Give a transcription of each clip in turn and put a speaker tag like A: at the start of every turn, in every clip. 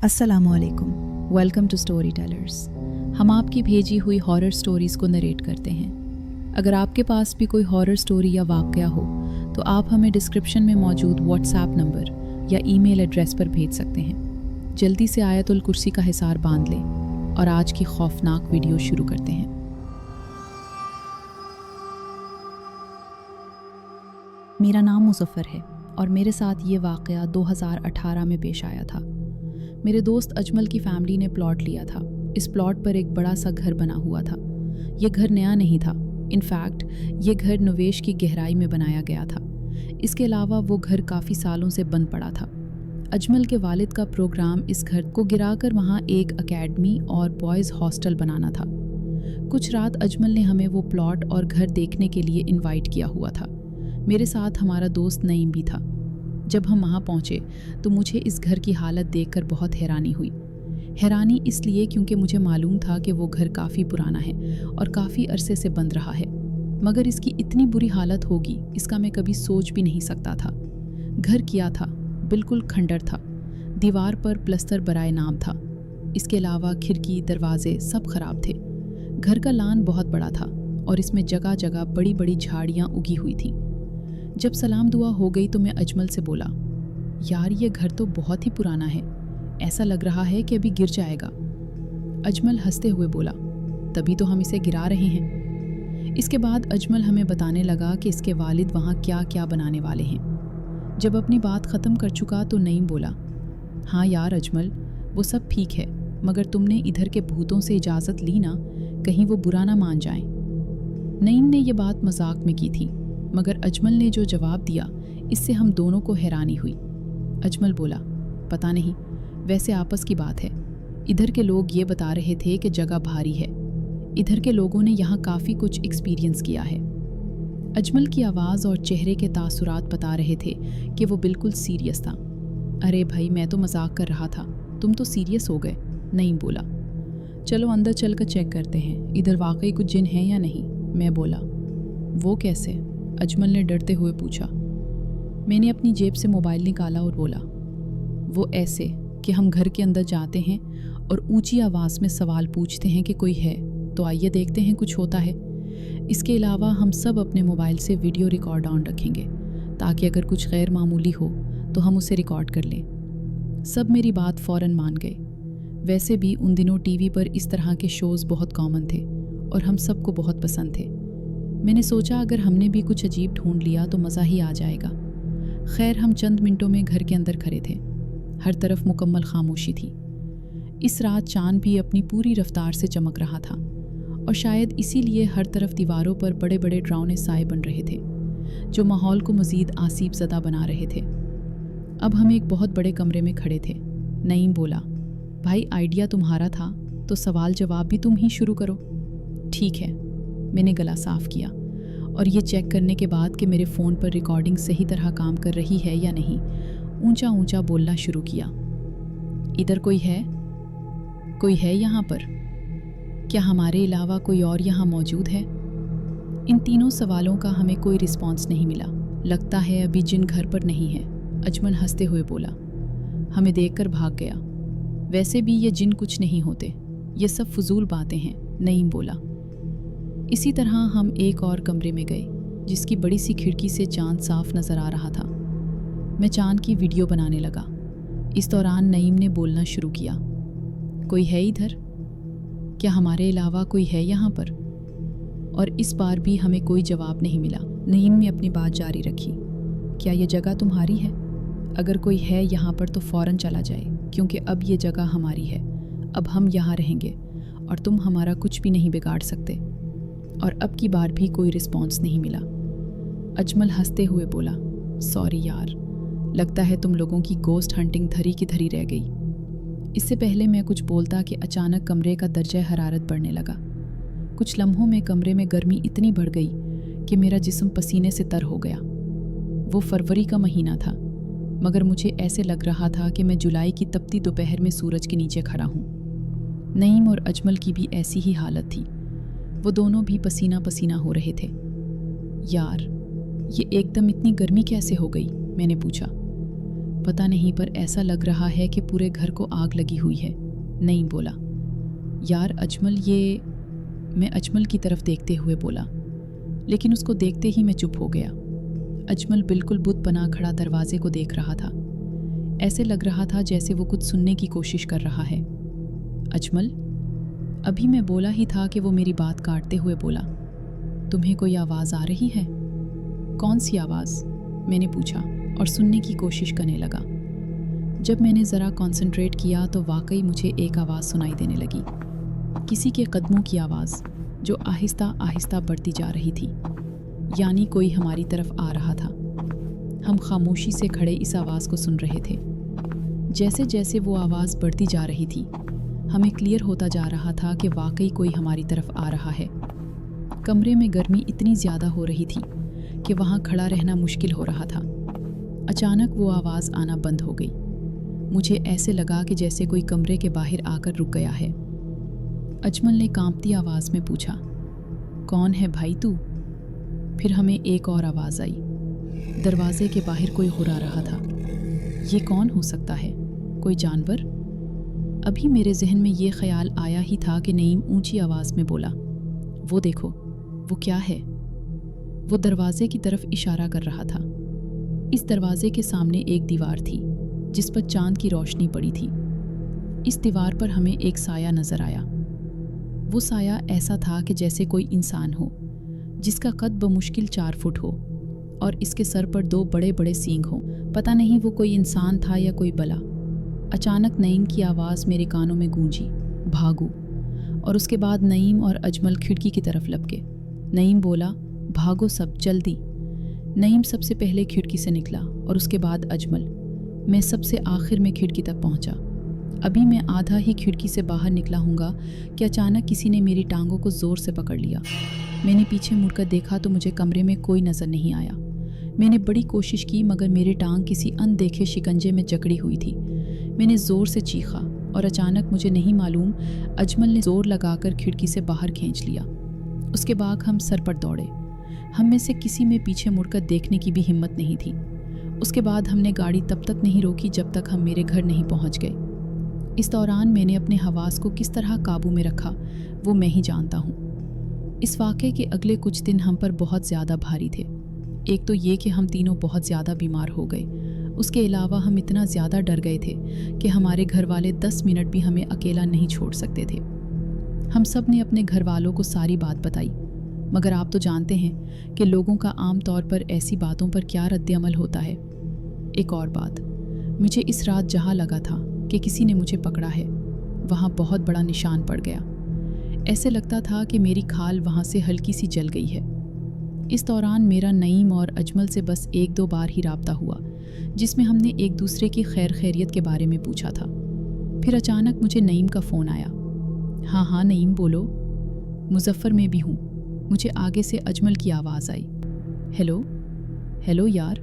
A: अस्सलामु अलैकुम, welcome to story tellers. हम आपकी भेजी हुई हॉरर स्टोरीज़ को नरेट करते हैं। अगर आपके पास भी कोई हॉरर स्टोरी या वाक़या हो तो आप हमें डिस्क्रिप्शन में मौजूद व्हाट्सएप नंबर या ईमेल एड्रेस पर भेज सकते हैं। जल्दी से आयतुल कुर्सी का हिसार बांध लें और आज की खौफनाक वीडियो शुरू करते हैं। मेरा नाम मुज़फ़्फ़र है और मेरे साथ ये वाक़या 2018 में पेश आया था। मेरे दोस्त अजमल की फैमिली ने प्लॉट लिया था। इस प्लॉट पर एक बड़ा सा घर बना हुआ था। ये घर नया नहीं था, इनफैक्ट ये घर निवेश की गहराई में बनाया गया था। इसके अलावा वो घर काफ़ी सालों से बंद पड़ा था। अजमल के वालिद का प्रोग्राम इस घर को गिराकर वहाँ एक अकेडमी और बॉयज़ हॉस्टल बनाना था। कुछ रात अजमल ने हमें वो प्लॉट और घर देखने के लिए इनवाइट किया हुआ था। मेरे साथ हमारा दोस्त नईम भी था। जब हम वहाँ पहुँचे तो मुझे इस घर की हालत देखकर बहुत हैरानी हुई। हैरानी इसलिए क्योंकि मुझे मालूम था कि वो घर काफ़ी पुराना है और काफ़ी अरसे से बंद रहा है, मगर इसकी इतनी बुरी हालत होगी इसका मैं कभी सोच भी नहीं सकता था। घर किया था, बिल्कुल खंडर था। दीवार पर प्लस्तर बराए नाम था। इसके अलावा खिड़की दरवाजे सब खराब थे। घर का लान बहुत बड़ा था और इसमें जगह जगह बड़ी बड़ी झाड़ियाँ उगी हुई थीं। जब सलाम दुआ हो गई तो मैं अजमल से बोला, यार ये घर तो बहुत ही पुराना है, ऐसा लग रहा है कि अभी गिर जाएगा। अजमल हंसते हुए बोला, तभी तो हम इसे गिरा रहे हैं। इसके बाद अजमल हमें बताने लगा कि इसके वालिद वहाँ क्या क्या बनाने वाले हैं। जब अपनी बात ख़त्म कर चुका तो नईम बोला, हाँ यार अजमल, वो सब ठीक है, मगर तुमने इधर के भूतों से इजाज़त ली ना, कहीं वो बुरा ना मान जाएं। नईम ने ये बात मजाक में की थी, मगर अजमल ने जो जवाब दिया इससे हम दोनों को हैरानी हुई। अजमल बोला, पता नहीं, वैसे आपस की बात है। इधर के लोग ये बता रहे थे कि जगह भारी है। इधर के लोगों ने यहाँ काफ़ी कुछ एक्सपीरियंस किया है। अजमल की आवाज़ और चेहरे के तासुरात बता रहे थे कि वो बिल्कुल सीरियस था। अरे भाई, मैं तो मजाक कर रहा था, तुम तो सीरियस हो गए। नईम बोला, चलो अंदर चल कर चेक करते हैं, इधर वाकई कुछ जिन है या नहीं। मैं बोला, वो कैसे? अजमल ने डरते हुए पूछा। मैंने अपनी जेब से मोबाइल निकाला और बोला, वो ऐसे कि हम घर के अंदर जाते हैं और ऊंची आवाज़ में सवाल पूछते हैं कि कोई है तो आइए देखते हैं कुछ होता है। इसके अलावा हम सब अपने मोबाइल से वीडियो रिकॉर्ड ऑन रखेंगे ताकि अगर कुछ गैर मामूली हो तो हम उसे रिकॉर्ड कर लें। सब मेरी बात फ़ौरन मान गए। वैसे भी उन दिनों टीवी पर इस तरह के शोज़ बहुत कॉमन थे और हम सबको बहुत पसंद थे। मैंने सोचा अगर हमने भी कुछ अजीब ढूंढ लिया तो मज़ा ही आ जाएगा। खैर, हम चंद मिनटों में घर के अंदर खड़े थे। हर तरफ मुकम्मल खामोशी थी। इस रात चांद भी अपनी पूरी रफ्तार से चमक रहा था और शायद इसीलिए हर तरफ दीवारों पर बड़े बड़े डरावने साए बन रहे थे जो माहौल को मज़ीद आसीब ज़दा बना रहे थे। अब हम एक बहुत बड़े कमरे में खड़े थे। नईम बोला, भाई आइडिया तुम्हारा था तो सवाल जवाब भी तुम ही शुरू करो। ठीक है, मैंने गला साफ़ किया और ये चेक करने के बाद कि मेरे फ़ोन पर रिकॉर्डिंग सही तरह काम कर रही है या नहीं, ऊंचा ऊंचा बोलना शुरू किया। इधर कोई है? कोई है यहाँ पर? क्या हमारे अलावा कोई और यहाँ मौजूद है? इन तीनों सवालों का हमें कोई रिस्पॉन्स नहीं मिला। लगता है अभी जिन घर पर नहीं है, अजमल हंसते हुए बोला। हमें देखकर भाग गया। वैसे भी ये जिन कुछ नहीं होते, ये सब फजूल बातें हैं, नईम बोला। इसी तरह हम एक और कमरे में गए जिसकी बड़ी सी खिड़की से चांद साफ नज़र आ रहा था। मैं चांद की वीडियो बनाने लगा। इस दौरान नईम ने बोलना शुरू किया, कोई है इधर? क्या हमारे अलावा कोई है यहाँ पर? और इस बार भी हमें कोई जवाब नहीं मिला। नईम ने अपनी बात जारी रखी, क्या ये जगह तुम्हारी है? अगर कोई है यहाँ पर तो फ़ौरन चला जाए, क्योंकि अब ये जगह हमारी है। अब हम यहाँ रहेंगे और तुम हमारा कुछ भी नहीं बिगाड़ सकते। और अब की बार भी कोई रिस्पॉन्स नहीं मिला। अजमल हंसते हुए बोला, सॉरी यार, लगता है तुम लोगों की गोस्ट हंटिंग धरी की धरी रह गई। इससे पहले मैं कुछ बोलता कि अचानक कमरे का दर्जा हरारत बढ़ने लगा। कुछ लम्हों में कमरे में गर्मी इतनी बढ़ गई कि मेरा जिस्म पसीने से तर हो गया। वो फरवरी का महीना था, मगर मुझे ऐसे लग रहा था कि मैं जुलाई की तपती दोपहर में सूरज के नीचे खड़ा हूँ। नईम और अजमल की भी ऐसी ही हालत थी। वो दोनों भी पसीना पसीना हो रहे थे। यार, ये एकदम इतनी गर्मी कैसे हो गई? मैंने पूछा। पता नहीं, पर ऐसा लग रहा है कि पूरे घर को आग लगी हुई है, नईम बोला। यार अजमल, ये... मैं अजमल की तरफ देखते हुए बोला, लेकिन उसको देखते ही मैं चुप हो गया। अजमल बिल्कुल बुत बना खड़ा दरवाजे को देख रहा था। ऐसे लग रहा था जैसे वो कुछ सुनने की कोशिश कर रहा है। अजमल, अभी मैं बोला ही था कि वो मेरी बात काटते हुए बोला, तुम्हें कोई आवाज़ आ रही है? कौन सी आवाज़? मैंने पूछा और सुनने की कोशिश करने लगा। जब मैंने ज़रा कंसंट्रेट किया तो वाकई मुझे एक आवाज़ सुनाई देने लगी, किसी के कदमों की आवाज़ जो आहिस्ता आहिस्ता बढ़ती जा रही थी, यानी कोई हमारी तरफ आ रहा था। हम खामोशी से खड़े इस आवाज़ को सुन रहे थे। जैसे जैसे वो आवाज़ बढ़ती जा रही थी, हमें क्लियर होता जा रहा था कि वाकई कोई हमारी तरफ आ रहा है। कमरे में गर्मी इतनी ज़्यादा हो रही थी कि वहाँ खड़ा रहना मुश्किल हो रहा था। अचानक वो आवाज़ आना बंद हो गई। मुझे ऐसे लगा कि जैसे कोई कमरे के बाहर आकर रुक गया है। अजमल ने कांपती आवाज़ में पूछा, कौन है भाई तू? फिर हमें एक और आवाज़ आई। दरवाजे के बाहर कोई हुर्रा रहा था। ये कौन हो सकता है? कोई जानवर? अभी मेरे जहन में ये ख्याल आया ही था कि नईम ऊंची आवाज़ में बोला, वो देखो, वो क्या है? वो दरवाजे की तरफ इशारा कर रहा था। इस दरवाजे के सामने एक दीवार थी जिस पर चांद की रोशनी पड़ी थी। इस दीवार पर हमें एक साया नज़र आया। वो साया ऐसा था कि जैसे कोई इंसान हो, जिसका कद बमुश्किल 4 फुट हो और इसके सर पर 2 बड़े बड़े सींग हों। पता नहीं वो कोई इंसान था या कोई बला। अचानक नईम की आवाज़ मेरे कानों में गूंजी, भागो। और उसके बाद नईम और अजमल खिड़की की तरफ लपके। नईम बोला, भागो सब, जल्दी। नईम सबसे पहले खिड़की से निकला और उसके बाद अजमल। मैं सबसे आखिर में खिड़की तक पहुंचा। अभी मैं आधा ही खिड़की से बाहर निकला हूँगा कि अचानक किसी ने मेरी टांगों को ज़ोर से पकड़ लिया। मैंने पीछे मुड़कर देखा तो मुझे कमरे में कोई नज़र नहीं आया। मैंने बड़ी कोशिश की मगर मेरी टांग किसी अनदेखे शिकंजे में जकड़ी हुई थी। मैंने ज़ोर से चीखा और अचानक मुझे नहीं मालूम अजमल ने ज़ोर लगाकर खिड़की से बाहर खींच लिया। उसके बाद हम सर पर दौड़े। हम में से किसी में पीछे मुड़कर देखने की भी हिम्मत नहीं थी। उसके बाद हमने गाड़ी तब तक नहीं रोकी जब तक हम मेरे घर नहीं पहुंच गए। इस दौरान मैंने अपने हवास को किस तरह काबू में रखा वो मैं ही जानता हूँ। इस वाक़े के अगले कुछ दिन हम पर बहुत ज़्यादा भारी थे। एक तो ये कि हम तीनों बहुत ज़्यादा बीमार हो गए। उसके अलावा हम इतना ज़्यादा डर गए थे कि हमारे घर वाले 10 मिनट भी हमें अकेला नहीं छोड़ सकते थे। हम सब ने अपने घर वालों को सारी बात बताई, मगर आप तो जानते हैं कि लोगों का आम तौर पर ऐसी बातों पर क्या रद्द-ए-अमल होता है। एक और बात, मुझे इस रात जहाँ लगा था कि किसी ने मुझे पकड़ा है, वहाँ बहुत बड़ा निशान पड़ गया। ऐसे लगता था कि मेरी खाल वहाँ से हल्की सी जल गई है। इस दौरान मेरा नईम और अजमल से बस 1-2 बार ही राब्ता हुआ, जिसमें हमने एक दूसरे की खैर खैरियत के बारे में पूछा था। फिर अचानक मुझे नईम का फ़ोन आया। हाँ नईम बोलो। मुजफ्फर में भी हूँ। मुझे आगे से अजमल की आवाज़ आई। हेलो यार,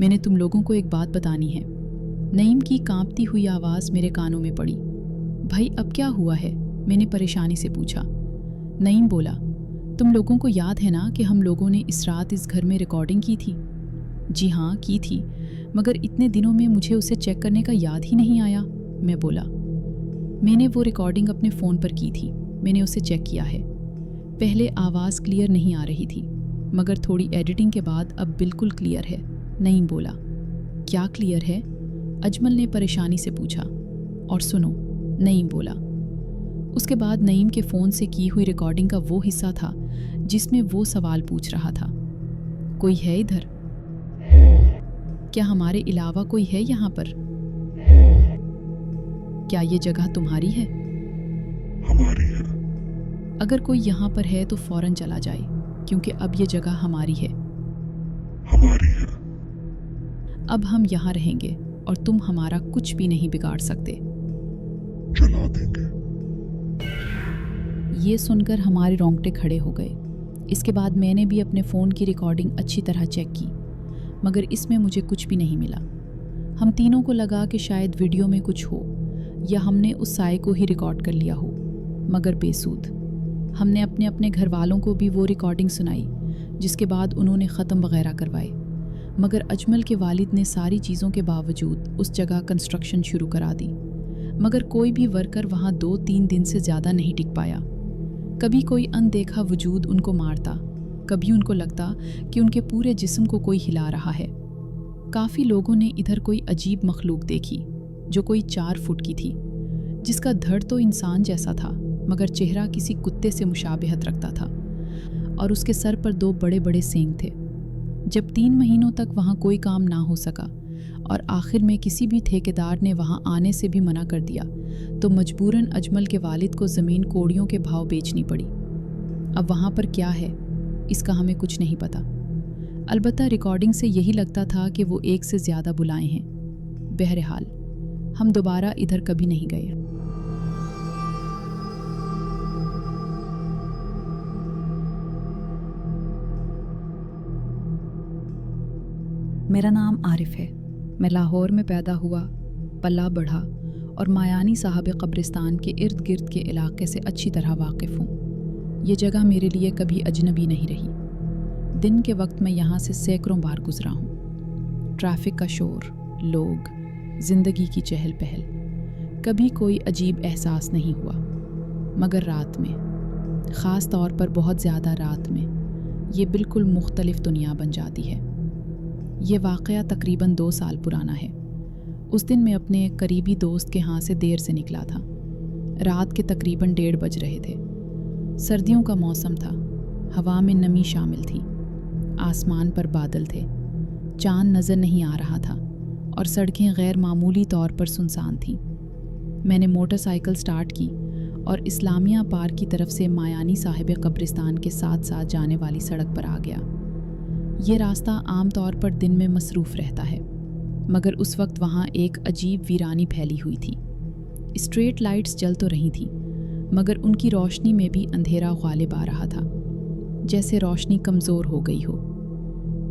A: मैंने तुम लोगों को एक बात बतानी है। नईम की कांपती हुई आवाज़ मेरे कानों में पड़ी। भाई अब क्या हुआ है? मैंने परेशानी से पूछा। नईम बोला, तुम लोगों को याद है ना कि हम लोगों ने इस रात इस घर में रिकॉर्डिंग की थी? जी हाँ, की थी, मगर इतने दिनों में मुझे उसे चेक करने का याद ही नहीं आया। मैं बोला, मैंने वो रिकॉर्डिंग अपने फ़ोन पर की थी, मैंने उसे चेक किया है। पहले आवाज़ क्लियर नहीं आ रही थी, मगर थोड़ी एडिटिंग के बाद अब बिल्कुल क्लियर है। नईम बोला, क्या क्लियर है? अजमल ने परेशानी से पूछा। और सुनो, नईम बोला। उसके बाद नईम के फ़ोन से की हुई रिकॉर्डिंग का वो हिस्सा था जिसमें वो सवाल पूछ रहा था, कोई है इधर? क्या हमारे अलावा कोई है यहाँ पर? क्या ये जगह तुम्हारी है?
B: हमारी है।
A: अगर कोई यहाँ पर है तो फ़ौरन चला जाए, क्योंकि अब ये जगह हमारी है।
B: हमारी है।
A: अब हम यहाँ रहेंगे और तुम हमारा कुछ भी नहीं बिगाड़ सकते।
B: चला देंगे।
A: ये सुनकर हमारे रोंगटे खड़े हो गए। इसके बाद मैंने भी अपने फ़ोन की रिकॉर्डिंग अच्छी तरह चेक की, मगर इसमें मुझे कुछ भी नहीं मिला। हम तीनों को लगा कि शायद वीडियो में कुछ हो या हमने उस साए को ही रिकॉर्ड कर लिया हो, मगर बेसूद। हमने अपने घर वालों को भी वो रिकॉर्डिंग सुनाई, जिसके बाद उन्होंने ख़त्म वगैरह करवाए, मगर अजमल के वालिद ने सारी चीज़ों के बावजूद उस जगह कंस्ट्रक्शन शुरू करा दी। मगर कोई भी वर्कर वहाँ 2-3 दिन से ज़्यादा नहीं टिक पाया। कभी कोई अनदेखा वजूद उनको मारता, कभी उनको लगता कि उनके पूरे जिस्म को कोई हिला रहा है। काफ़ी लोगों ने इधर कोई अजीब मखलूक देखी जो कोई 4 फुट की थी, जिसका धड़ तो इंसान जैसा था मगर चेहरा किसी कुत्ते से मुशाबिहत रखता था और उसके सर पर 2 बड़े बड़े सींग थे। जब 3 महीनों तक वहाँ कोई काम ना हो सका और आखिर में किसी भी ठेकेदार ने वहाँ आने से भी मना कर दिया तो मजबूरन अजमल के वालिद को ज़मीन कोड़ियों के भाव बेचनी पड़ी। अब वहाँ पर क्या है इसका हमें कुछ नहीं पता। अलबत्ता रिकॉर्डिंग से यही लगता था कि वो 1 से ज़्यादा बुलाए हैं। बहरहाल हम दोबारा इधर कभी नहीं गए। मेरा नाम आरिफ है। मैं लाहौर में पैदा हुआ, पला बढ़ा और मायानी साहब कब्रिस्तान के इर्द गिर्द के इलाके से अच्छी तरह वाकिफ़ हूँ। ये जगह मेरे लिए कभी अजनबी नहीं रही। दिन के वक्त मैं यहाँ से सैकड़ों बार गुज़रा हूँ। ट्रैफिक का शोर, लोग, ज़िंदगी की चहल पहल, कभी कोई अजीब एहसास नहीं हुआ। मगर रात में, ख़ास तौर पर बहुत ज़्यादा रात में, ये बिल्कुल मुख्तलिफ दुनिया बन जाती है। ये वाक़या तकरीबन 2 साल पुराना है। उस दिन मैं अपने एक करीबी दोस्त के यहाँ से देर से निकला था। रात के तकरीबन 1:30 बज रहे थे। सर्दियों का मौसम था, हवा में नमी शामिल थी, आसमान पर बादल थे, चाँद नज़र नहीं आ रहा था और सड़कें गैर मामूली तौर पर सुनसान थीं। मैंने मोटरसाइकिल स्टार्ट की और इस्लामिया पार्क की तरफ से मायानी साहिब कब्रिस्तान के साथ साथ जाने वाली सड़क पर आ गया। ये रास्ता आम तौर पर दिन में मसरूफ़ रहता है, मगर उस वक्त वहाँ एक अजीब वीरानी फैली हुई थी। स्ट्रीट लाइट्स जल तो रही थीं, मगर उनकी रोशनी में भी अंधेरा गालिब आ रहा था, जैसे रोशनी कमज़ोर हो गई हो।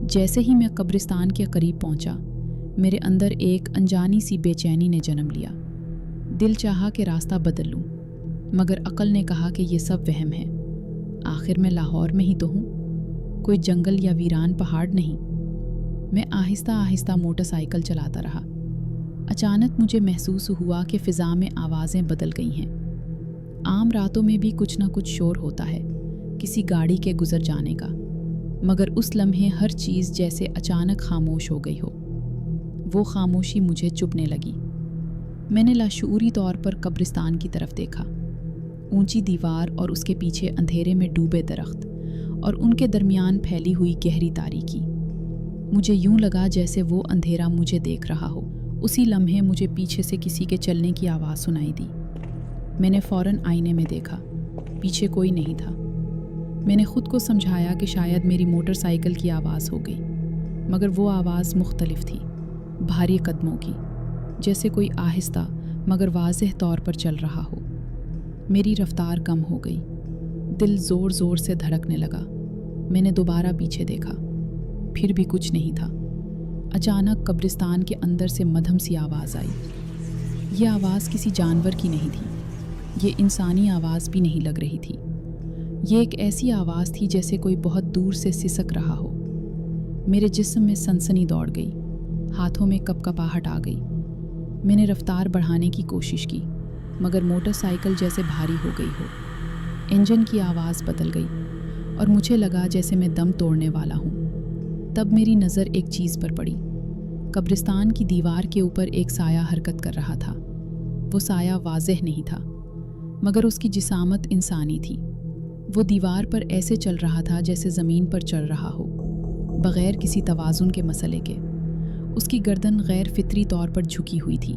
A: जैसे ही मैं कब्रिस्तान के करीब पहुँचा, मेरे अंदर एक अनजानी सी बेचैनी ने जन्म लिया। दिल चाहा कि रास्ता बदल लूँ, मगर अक़ल ने कहा कि ये सब वहम है। आखिर मैं लाहौर में ही तो हूँ, कोई जंगल या वीरान पहाड़ नहीं। मैं आहिस्ता आहिस्ता मोटरसाइकिल चलाता रहा। अचानक मुझे महसूस हुआ कि फ़िज़ा में आवाज़ें बदल गई हैं। आम रातों में भी कुछ ना कुछ शोर होता है, किसी गाड़ी के गुजर जाने का, मगर उस लम्हे हर चीज़ जैसे अचानक खामोश हो गई हो। वो खामोशी मुझे चुभने लगी। मैंने लाशूरी तौर पर कब्रिस्तान की तरफ देखा। ऊंची दीवार और उसके पीछे अंधेरे में डूबे दरख्त और उनके दरमियान फैली हुई गहरी तारीकी। मुझे यूं लगा जैसे वो अंधेरा मुझे देख रहा हो। उसी लम्हे मुझे पीछे से किसी के चलने की आवाज़ सुनाई दी। मैंने फ़ौरन आईने में देखा, पीछे कोई नहीं था। मैंने ख़ुद को समझाया कि शायद मेरी मोटरसाइकिल की आवाज़ हो गई, मगर वो आवाज़ मुख्तलिफ थी, भारी कदमों की, जैसे कोई आहिस्ता मगर वाज़ेह तौर पर चल रहा हो। मेरी रफ्तार कम हो गई, दिल ज़ोर ज़ोर से धड़कने लगा। मैंने दोबारा पीछे देखा, फिर भी कुछ नहीं था। अचानक कब्रिस्तान के अंदर से मध्यम सी आवाज़ आई। ये आवाज़ किसी जानवर की नहीं थी, ये इंसानी आवाज़ भी नहीं लग रही थी। ये एक ऐसी आवाज़ थी जैसे कोई बहुत दूर से सिसक रहा हो। मेरे जिस्म में सनसनी दौड़ गई, हाथों में कपकपाहट आ गई। मैंने रफ्तार बढ़ाने की कोशिश की, मगर मोटरसाइकिल जैसे भारी हो गई हो। इंजन की आवाज़ बदल गई और मुझे लगा जैसे मैं दम तोड़ने वाला हूँ। तब मेरी नज़र एक चीज़ पर पड़ी। कब्रिस्तान की दीवार के ऊपर एक साया हरकत कर रहा था। वो साया वाज़ेह नहीं था, मगर उसकी जिसामत इंसानी थी। वो दीवार पर ऐसे चल रहा था जैसे ज़मीन पर चल रहा हो, बग़ैर किसी तवाज़ुन के मसले के। उसकी गर्दन गैर फितरी तौर पर झुकी हुई थी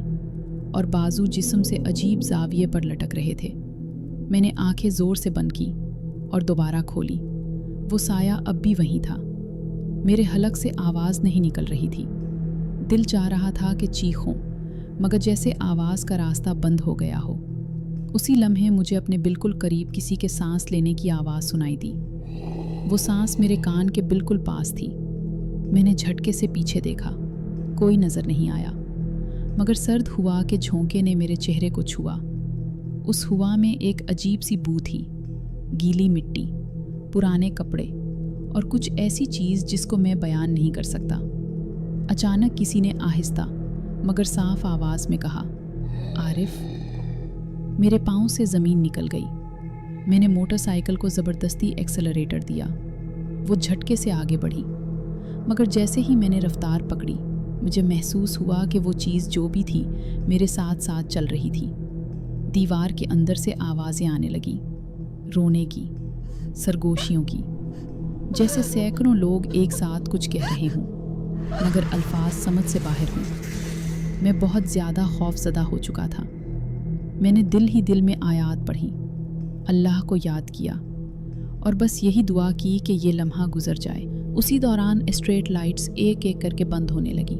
A: और बाजू जिस्म से अजीब ज़ाविये पर लटक रहे थे। मैंने आंखें ज़ोर से बंद की और दोबारा खोली। वो साया अब भी वहीं था। मेरे हलक से आवाज़ नहीं निकल रही थी। दिल चाह रहा था कि चीखूं, मगर जैसे आवाज़ का रास्ता बंद हो गया हो। उसी लम्हे मुझे अपने बिल्कुल करीब किसी के सांस लेने की आवाज़ सुनाई दी। वो सांस मेरे कान के बिल्कुल पास थी। मैंने झटके से पीछे देखा, कोई नज़र नहीं आया, मगर सर्द हुआ के झोंके ने मेरे चेहरे को छुआ। उस हुआ में एक अजीब सी बू थी, गीली मिट्टी, पुराने कपड़े और कुछ ऐसी चीज़ जिसको मैं बयान नहीं कर सकता। अचानक किसी ने आहिस्ता मगर साफ आवाज़ में कहा, आरिफ। मेरे पाँव से ज़मीन निकल गई। मैंने मोटरसाइकिल को ज़बरदस्ती एक्सेलरेटर दिया। वो झटके से आगे बढ़ी, मगर जैसे ही मैंने रफ्तार पकड़ी मुझे महसूस हुआ कि वो चीज़ जो भी थी मेरे साथ साथ चल रही थी। दीवार के अंदर से आवाज़ें आने लगी, रोने की, सरगोशियों की, जैसे सैकड़ों लोग एक साथ कुछ कह रहे हों मगर अल्फाज समझ से बाहर हों। मैं बहुत ज़्यादा खौफज़दा हो चुका था। मैंने दिल ही दिल में आयात पढ़ी, अल्लाह को याद किया और बस यही दुआ की कि ये लम्हा गुजर जाए। उसी दौरान स्ट्रीट लाइट्स एक एक करके बंद होने लगी।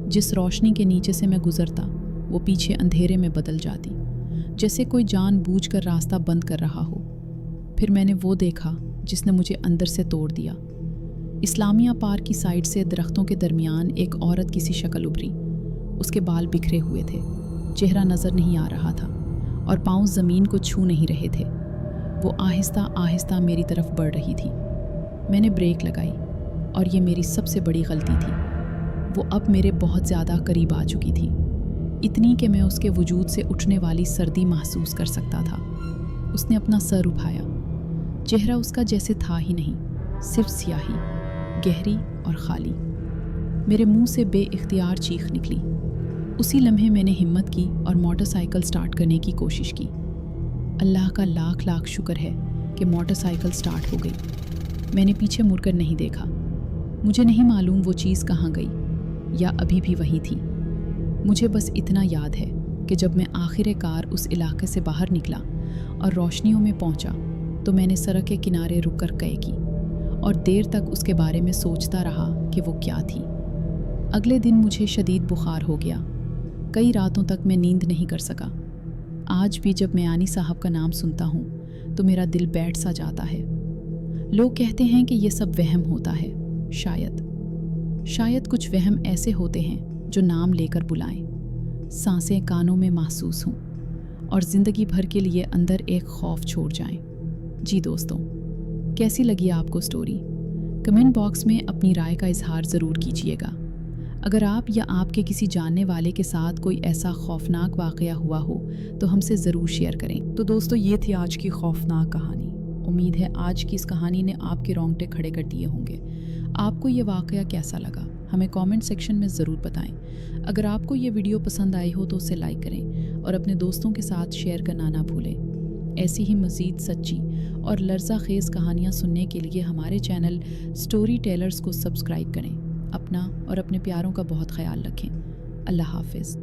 A: जिस रोशनी के नीचे से मैं गुजरता वो पीछे अंधेरे में बदल जाती, जैसे कोई जानबूझकर रास्ता बंद कर रहा हो। फिर मैंने वो देखा जिसने मुझे अंदर से तोड़ दिया। इस्लामिया पार्क की साइड से दरख्तों के दरमियान एक औरत की सी शक्ल उभरी। उसके बाल बिखरे हुए थे, चेहरा नज़र नहीं आ रहा था और पाँव ज़मीन को छू नहीं रहे थे। वो आहिस्ता आहिस्ता मेरी तरफ बढ़ रही थी। मैंने ब्रेक लगाई और ये मेरी सबसे बड़ी गलती थी। वो अब मेरे बहुत ज़्यादा करीब आ चुकी थी, इतनी कि मैं उसके वजूद से उठने वाली सर्दी महसूस कर सकता था। उसने अपना सर उठाया। चेहरा उसका जैसे था ही नहीं, सिर्फ स्याही, गहरी और खाली। मेरे मुंह से बेइख्तियार चीख निकली। उसी लम्हे मैंने हिम्मत की और मोटरसाइकिल स्टार्ट करने की कोशिश की। अल्लाह का लाख लाख शुक्र है कि मोटरसाइकिल स्टार्ट हो गई। मैंने पीछे मुड़कर नहीं देखा। मुझे नहीं मालूम वो चीज़ कहाँ गई या अभी भी वहीं थी। मुझे बस इतना याद है कि जब मैं आखिरकार उस इलाके से बाहर निकला और रोशनियों में पहुंचा तो मैंने सड़क के किनारे रुककर कै की और देर तक उसके बारे में सोचता रहा कि वो क्या थी। अगले दिन मुझे शदीद बुखार हो गया। कई रातों तक मैं नींद नहीं कर सका। आज भी जब मैं आनी साहब का नाम सुनता हूँ तो मेरा दिल बैठ सा जाता है। लोग कहते हैं कि ये सब वहम होता है। शायद कुछ वहम ऐसे होते हैं जो नाम लेकर बुलाएं, सांसें कानों में महसूस हों और ज़िंदगी भर के लिए अंदर एक खौफ छोड़ जाएं। जी दोस्तों, कैसी लगी आपको स्टोरी? कमेंट बॉक्स में अपनी राय का इजहार ज़रूर कीजिएगा। अगर आप या आपके किसी जानने वाले के साथ कोई ऐसा खौफनाक वाक़या हुआ हो तो हमसे ज़रूर शेयर करें। तो दोस्तों, ये थी आज की खौफनाक कहानी। उम्मीद है आज की इस कहानी ने आपके रोंगटे खड़े कर दिए होंगे। आपको ये वाक़या कैसा लगा हमें कमेंट सेक्शन में ज़रूर बताएं। अगर आपको ये वीडियो पसंद आई हो तो उसे लाइक करें और अपने दोस्तों के साथ शेयर करना ना भूलें। ऐसी ही मज़ीद सच्ची और लर्ज़ा खेज़ कहानियाँ सुनने के लिए हमारे चैनल स्टोरी टेलर्स को सब्सक्राइब करें। अपना और अपने प्यारों का बहुत ख्याल रखें। अल्लाह हाफ़िज़।